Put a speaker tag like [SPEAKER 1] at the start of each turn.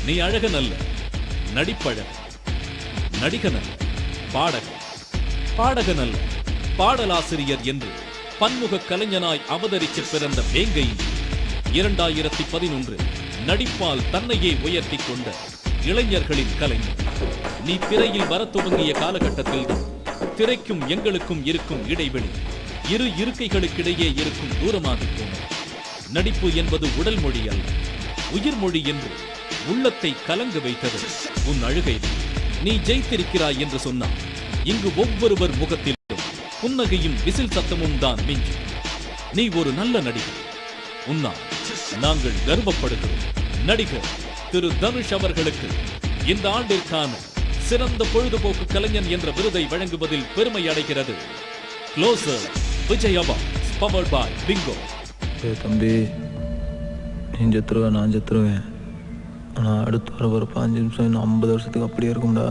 [SPEAKER 1] நீ அழகன் அல்ல, நடிப்பழகன். நடிகன் அல்ல, பாடகன். பாடகன் அல்ல, பாடலாசிரியர் என்று பன்முக கலைஞனாய் அவதரித்து பிறந்த வேங்கை 2011 நடிப்பால் தன்னையே உயர்த்தி கொண்ட இளைஞர்களின் கலைஞர். நீ திரையில் வர துவங்கிய காலகட்டத்தில் திரைக்கும் எங்களுக்கும் இருக்கும் இடைவெளி இரு இருக்கைகளுக்கிடையே இருக்கும் தூரமாக போனது. நடிப்பு என்பது உடல் மொழி அல்ல, உயிர் மொழி என்று உள்ளத்தை கலங்க வைத்தது உன் அழுகை. நீ ஜெயித்திருக்கிறாய் என்று சொன்னார். இங்கு ஒவ்வொருவர் முகத்திலும் புன்னகையும் விசில் சத்தமும் தான் மிஞ்சும். நீ ஒரு நல்ல நடிகர். உன்னால் நாங்கள் கர்வப்படுகிறோம். நடிகர் திரு தனுஷ் அவர்களுக்கு இந்த ஆண்டிற்கான சிறந்த பொழுதுபோக்கு கலைஞன் என்ற விருதை வழங்குவதில் பெருமை அடைகிறது closer Vijay awards powered by Bingo.
[SPEAKER 2] தம்பி, நீ செத்துருவேன், நான் செத்துருவேன். ஆனால் அடுத்து வர 5 நிமிஷம் இன்னும் 50 வருஷத்துக்கு அப்படியே இருக்கும்டா.